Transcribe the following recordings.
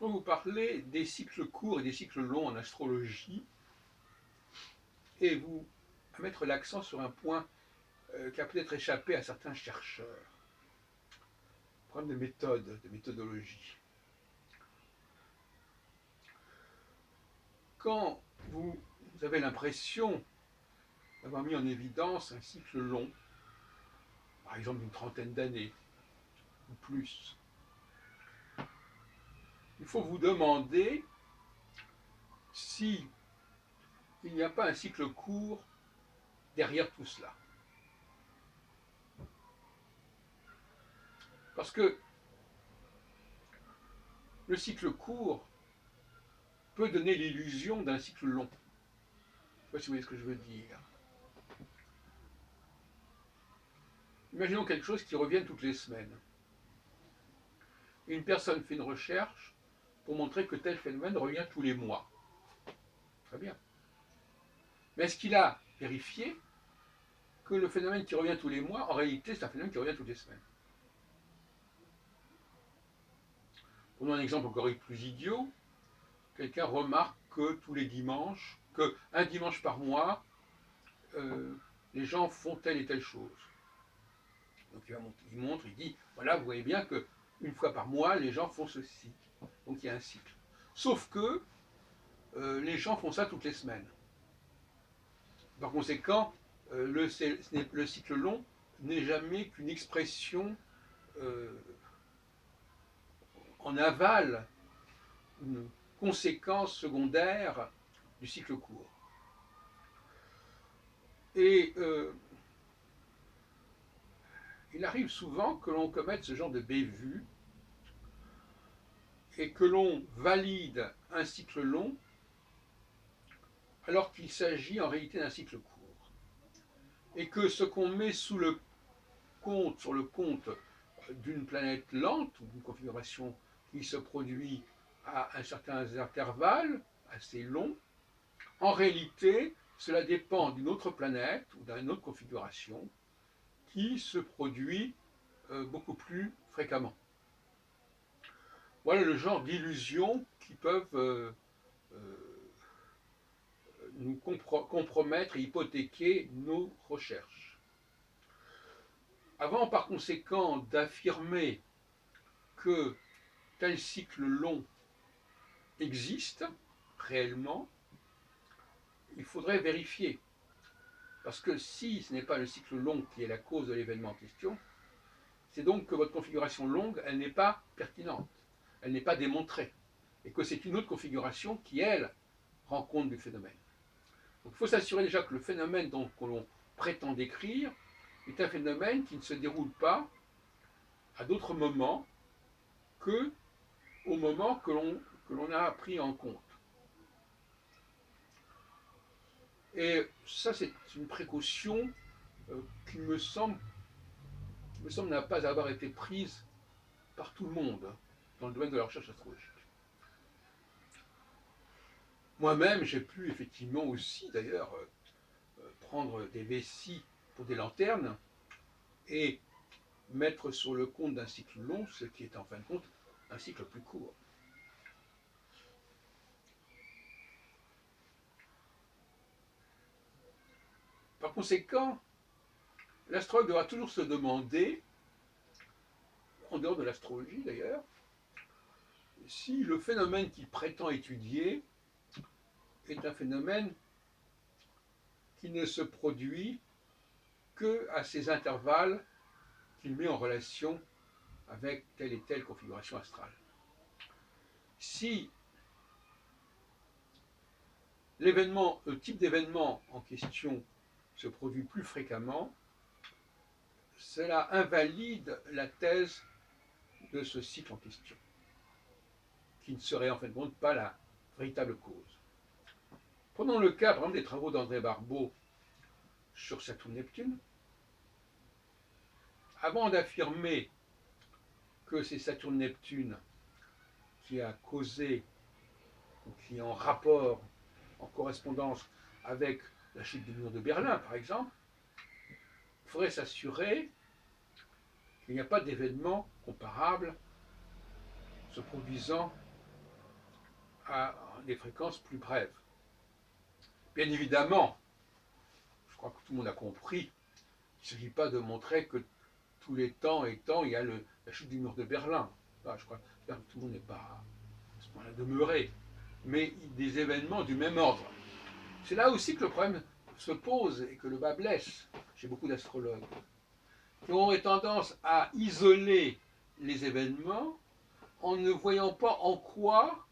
vais vous parler des cycles courts et des cycles longs en astrologie et vous mettre l'accent sur un point qui a peut-être échappé à certains chercheurs. Problème de méthode, de méthodologie. Quand vous avez l'impression d'avoir mis en évidence un cycle long, par exemple d'une trentaine d'années ou plus, il faut vous demander si il n'y a pas un cycle court derrière tout cela. Parce que le cycle court peut donner l'illusion d'un cycle long. Je ne sais pas si vous voyez ce que je veux dire. Imaginons quelque chose qui revient toutes les semaines. Une personne fait une recherche pour montrer que tel phénomène revient tous les mois. Très bien. Mais est-ce qu'il a vérifié que le phénomène qui revient tous les mois, en réalité, c'est un phénomène qui revient toutes les semaines? Prenons un exemple encore plus idiot. Quelqu'un remarque que tous les dimanches, qu'un dimanche par mois, les gens font telle et telle chose. Donc il montre, il dit, voilà, vous voyez bien qu'une fois par mois, les gens font ceci. Donc il y a un cycle. Sauf que les gens font ça toutes les semaines. Par conséquent, le cycle long n'est jamais qu'une expression en aval, une conséquence secondaire du cycle court. Et il arrive souvent que l'on commette ce genre de bévue et que l'on valide un cycle long alors qu'il s'agit en réalité d'un cycle court. Et que ce qu'on met sur le compte d'une planète lente ou d'une configuration qui se produit à un certain intervalle assez long, en réalité, cela dépend d'une autre planète ou d'une autre configuration qui se produit beaucoup plus fréquemment. Voilà le genre d'illusions qui peuvent nous compromettre et hypothéquer nos recherches. Avant par conséquent d'affirmer que tel cycle long existe réellement, il faudrait vérifier. Parce que si ce n'est pas le cycle long qui est la cause de l'événement en question, c'est donc que votre configuration longue, elle n'est pas pertinente, elle n'est pas démontrée, et que c'est une autre configuration qui, elle, rend compte du phénomène. Donc il faut s'assurer déjà que le phénomène que l'on prétend décrire est un phénomène qui ne se déroule pas à d'autres moments que au moment que l'on a pris en compte. Et ça, c'est une précaution qui me semble n'a pas avoir été prise par tout le monde dans le domaine de la recherche astrologique. Moi-même, j'ai pu effectivement aussi, d'ailleurs, prendre des vessies pour des lanternes et mettre sur le compte d'un cycle long ce qui est en fin de compte un cycle plus court. Par conséquent, l'astrologue devra toujours se demander, en dehors de l'astrologie d'ailleurs, si le phénomène qu'il prétend étudier est un phénomène qui ne se produit qu'à ces intervalles qu'il met en relation avec telle et telle configuration astrale. Si le type d'événement en question se produit plus fréquemment, cela invalide la thèse de ce cycle en question, qui ne serait en fin de compte pas la véritable cause. Prenons le cas, par exemple, des travaux d'André Barbeau sur Saturne-Neptune. Avant d'affirmer que c'est Saturne-Neptune qui a causé, ou qui est en rapport, en correspondance avec la chute du mur de Berlin, par exemple, il faudrait s'assurer qu'il n'y a pas d'événement comparable se produisant à des fréquences plus brèves. Bien évidemment, je crois que tout le monde a compris, il ne s'agit pas de montrer que tous les temps et temps, il y a la chute du mur de Berlin. Là, je crois que tout le monde n'est pas à ce point-là demeuré, mais des événements du même ordre. C'est là aussi que le problème se pose et que le bas blesse chez beaucoup d'astrologues, qui auraient tendance à isoler les événements en ne voyant pas en quoi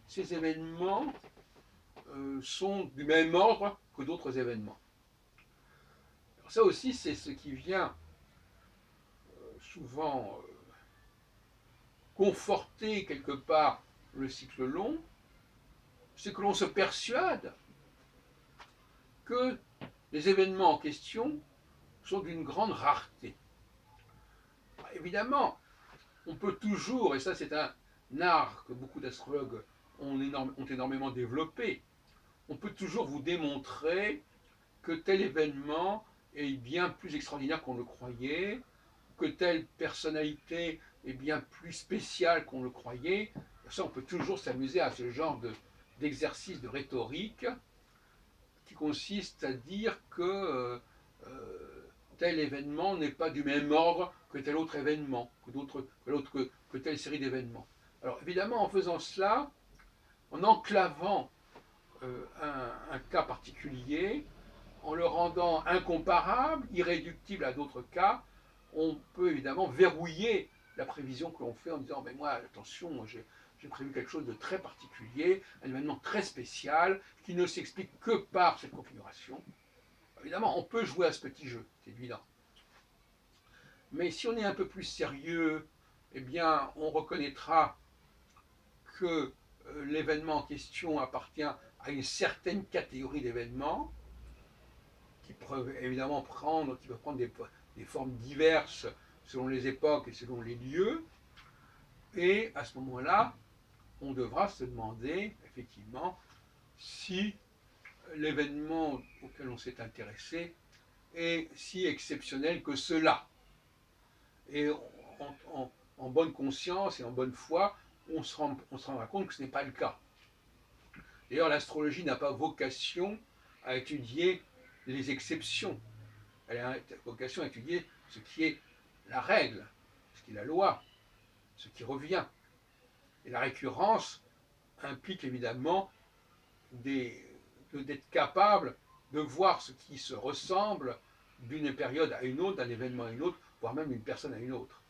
ces événements sont du même ordre que d'autres événements. Alors ça aussi, c'est ce qui vient souvent conforter quelque part le cycle long, c'est que l'on se persuade que les événements en question sont d'une grande rareté. Évidemment, on peut toujours, et ça c'est un art que beaucoup d'astrologues ont énormément développé, on peut toujours vous démontrer que tel événement est bien plus extraordinaire qu'on le croyait, que telle personnalité est bien plus spéciale qu'on le croyait. Ça, on peut toujours s'amuser à ce genre d'exercice de rhétorique qui consiste à dire que tel événement n'est pas du même ordre que tel autre événement, que telle série d'événements. Alors évidemment, en faisant cela, en enclavant un cas particulier, en le rendant incomparable, irréductible à d'autres cas, on peut évidemment verrouiller la prévision que l'on fait en disant, mais moi, attention, j'ai prévu quelque chose de très particulier, un événement très spécial, qui ne s'explique que par cette configuration. Évidemment, on peut jouer à ce petit jeu, c'est évident. Mais si on est un peu plus sérieux, eh bien, on reconnaîtra que l'événement en question appartient à une certaine catégorie d'événements, qui peuvent évidemment prendre des formes diverses selon les époques et selon les lieux. Et à ce moment-là, on devra se demander effectivement si l'événement auquel on s'est intéressé est si exceptionnel que cela. Et en bonne conscience et en bonne foi, on se rendra compte que ce n'est pas le cas. D'ailleurs, l'astrologie n'a pas vocation à étudier les exceptions. Elle a vocation à étudier ce qui est la règle, ce qui est la loi, ce qui revient. Et la récurrence implique évidemment d'être capable de voir ce qui se ressemble d'une période à une autre, d'un événement à une autre, voire même d'une personne à une autre.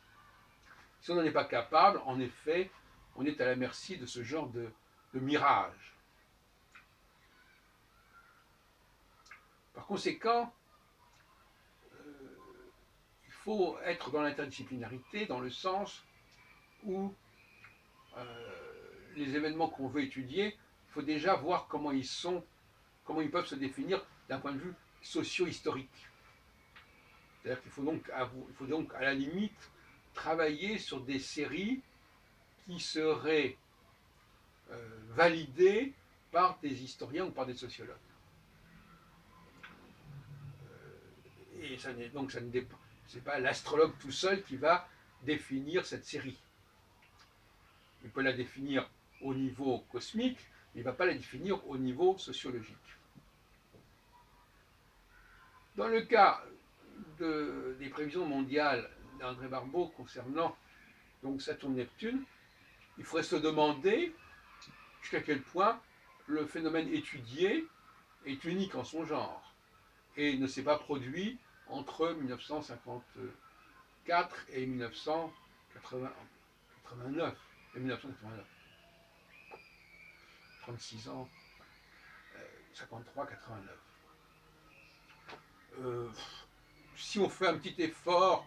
Si on n'en est pas capable, en effet, on est à la merci de ce genre de mirage. Par conséquent, il faut être dans l'interdisciplinarité, dans le sens où les événements qu'on veut étudier, il faut déjà voir comment ils peuvent se définir d'un point de vue socio-historique. C'est-à-dire qu'il faut donc à la limite travailler sur des séries qui seraient validées par des historiens ou par des sociologues. Et donc ça ne dépend, c'est pas l'astrologue tout seul qui va définir cette série. Il peut la définir au niveau cosmique, mais il ne va pas la définir au niveau sociologique. Dans le cas des prévisions mondiales d'André Barbeau concernant donc Saturne-Neptune, il faudrait se demander jusqu'à quel point le phénomène étudié est unique en son genre et ne s'est pas produit entre 1954 et 1989. 36 ans, 53-89. Si on fait un petit effort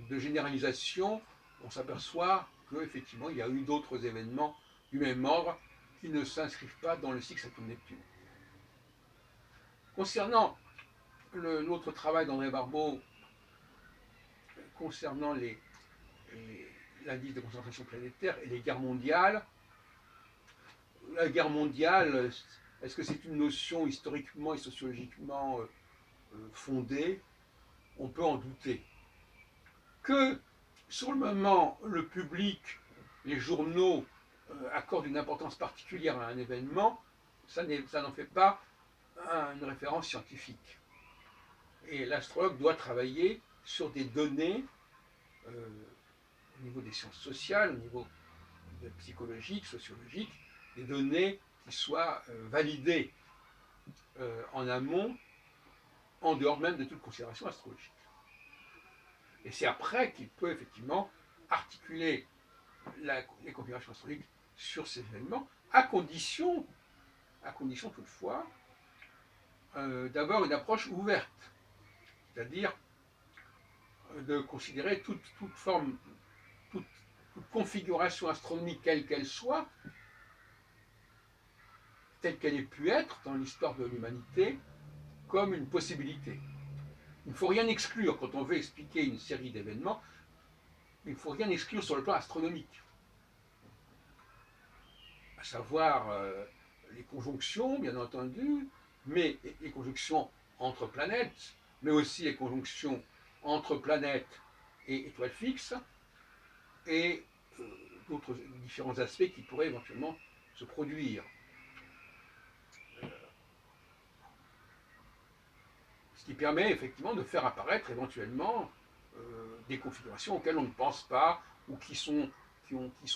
de généralisation, on s'aperçoit qu'effectivement, il y a eu d'autres événements du même ordre qui ne s'inscrivent pas dans le cycle Saturne-Neptune. Concernant l'autre travail d'André Barbeau, concernant l'indice de concentration planétaire et les guerres mondiales, la guerre mondiale, est-ce que c'est une notion historiquement et sociologiquement fondée? On peut en douter. Que sur le moment, le public, les journaux accorde une importance particulière à un événement, ça n'en fait pas une référence scientifique. Et l'astrologue doit travailler sur des données au niveau des sciences sociales, au niveau psychologique, sociologique, des données qui soient validées en amont, en dehors même de toute considération astrologique. Et c'est après qu'il peut effectivement articuler les configurations astrologiques sur ces événements, à condition toutefois d'avoir une approche ouverte, c'est-à-dire de considérer toute forme, toute configuration astronomique quelle qu'elle soit, telle qu'elle ait pu être dans l'histoire de l'humanité, comme une possibilité. Il ne faut rien exclure quand on veut expliquer une série d'événements, il ne faut rien exclure sur le plan astronomique. À savoir les conjonctions, bien entendu, mais les conjonctions entre planètes, mais aussi les conjonctions entre planètes et étoiles fixes, et d'autres différents aspects qui pourraient éventuellement se produire. Ce qui permet effectivement de faire apparaître éventuellement des configurations auxquelles on ne pense pas, ou qui sont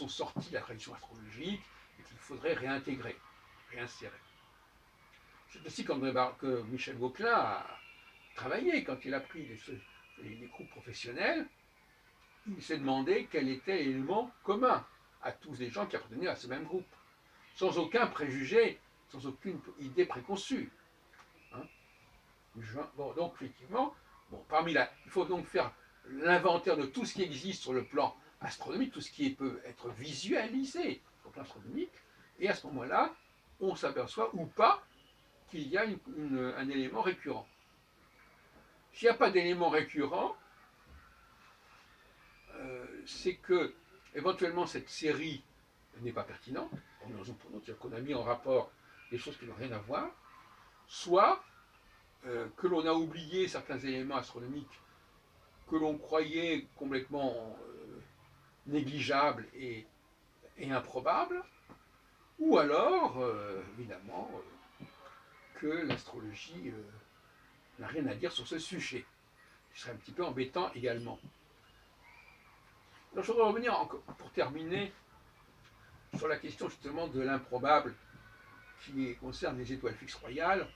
sorties de la tradition astrologique, et qu'il faudrait réintégrer, réinsérer. C'est aussi que Michel Vauquelin a travaillé quand il a pris les groupes professionnels. Il s'est demandé quel était l'élément commun à tous les gens qui appartenaient à ce même groupe, sans aucun préjugé, sans aucune idée préconçue. Hein. Bon, donc effectivement, il faut donc faire l'inventaire de tout ce qui existe sur le plan astronomique, tout ce qui peut être visualisé sur le plan astronomique, et à ce moment-là, on s'aperçoit ou pas qu'il y a un élément récurrent. S'il n'y a pas d'élément récurrent, c'est que éventuellement cette série n'est pas pertinente, pour une raison ou pour une autre, c'est-à-dire qu'on a mis en rapport des choses qui n'ont rien à voir, soit que l'on a oublié certains éléments astronomiques que l'on croyait complètement négligeables et improbables, ou alors, évidemment, que l'astrologie n'a rien à dire sur ce sujet. Ce serait un petit peu embêtant également. Alors je voudrais revenir encore, pour terminer, sur la question justement de l'improbable qui concerne les étoiles fixes royales,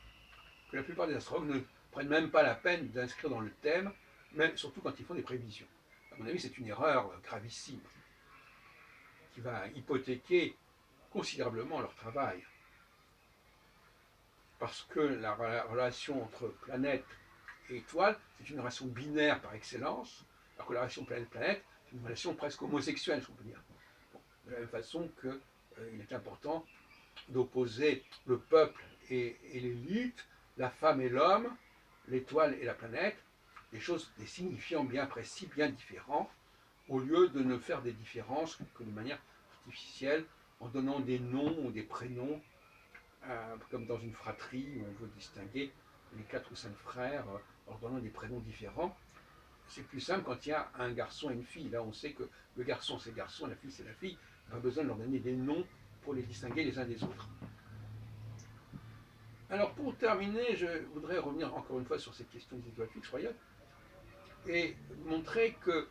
que la plupart des astrologues ne prennent même pas la peine d'inscrire dans le thème, même, surtout quand ils font des prévisions. À mon avis, c'est une erreur gravissime qui va hypothéquer considérablement leur travail. Parce que la relation entre planète et étoile, c'est une relation binaire par excellence, alors que la relation planète-planète, c'est une relation presque homosexuelle, si on peut dire. Bon, de la même façon qu'il est important d'opposer le peuple et l'élite, la femme et l'homme, l'étoile et la planète, des signifiants bien précis, bien différents, au lieu de ne faire des différences que de manière artificielle, en donnant des noms ou des prénoms, comme dans une fratrie où on veut distinguer les 4 ou 5 frères, en donnant des prénoms différents. C'est plus simple quand il y a un garçon et une fille. Là, on sait que le garçon, c'est le garçon, la fille, c'est la fille. Pas besoin de leur donner des noms pour les distinguer les uns des autres. Alors, pour terminer, je voudrais revenir encore une fois sur cette question des étoiles fixes royales et montrer que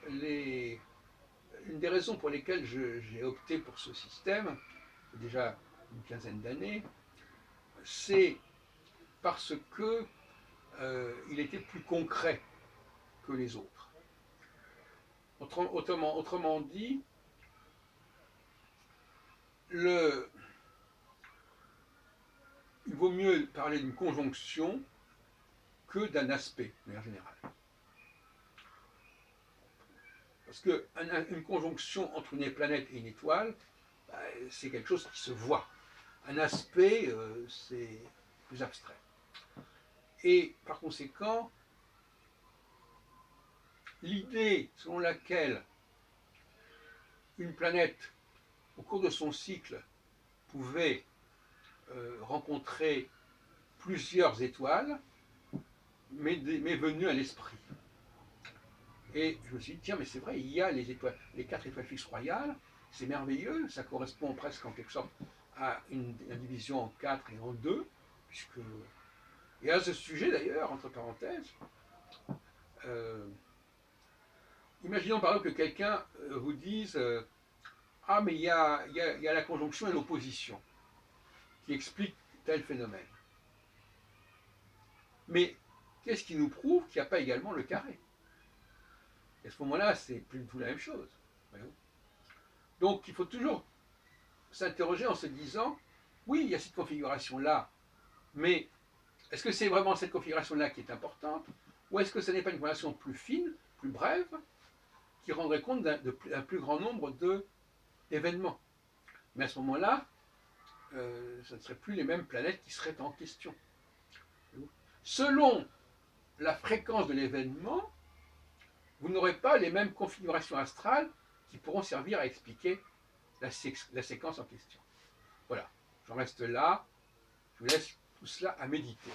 une des raisons pour lesquelles j'ai opté pour ce système, déjà une quinzaine d'années, c'est parce que il était plus concret que les autres. Autrement dit, il vaut mieux parler d'une conjonction que d'un aspect, de manière générale. Parce qu'une conjonction entre une planète et une étoile, c'est quelque chose qui se voit. Un aspect, c'est plus abstrait. Et par conséquent, l'idée selon laquelle une planète, au cours de son cycle, pouvait rencontrer plusieurs étoiles, m'est venue à l'esprit. Et je me suis dit, tiens, mais c'est vrai, il y a les 4 étoiles fixes royales, c'est merveilleux, ça correspond presque en quelque sorte à une division en 4 et en 2, puisque... Et à ce sujet d'ailleurs, entre parenthèses, euh, imaginons par exemple que quelqu'un vous dise ah mais il y a la conjonction et l'opposition qui expliquent tel phénomène. Mais qu'est-ce qui nous prouve qu'il n'y a pas également le carré? Et à ce moment-là, c'est plus du tout la même chose. Donc il faut toujours s'interroger en se disant, oui, il y a cette configuration-là, mais est-ce que c'est vraiment cette configuration-là qui est importante? Ou est-ce que ce n'est pas une configuration plus fine, plus brève, qui rendrait compte d'un plus grand nombre d'événements? Mais à ce moment-là, ce ne seraient plus les mêmes planètes qui seraient en question. Selon la fréquence de l'événement, vous n'aurez pas les mêmes configurations astrales qui pourront servir à expliquer la séquence en question. Voilà, j'en reste là, je vous laisse tout cela à méditer.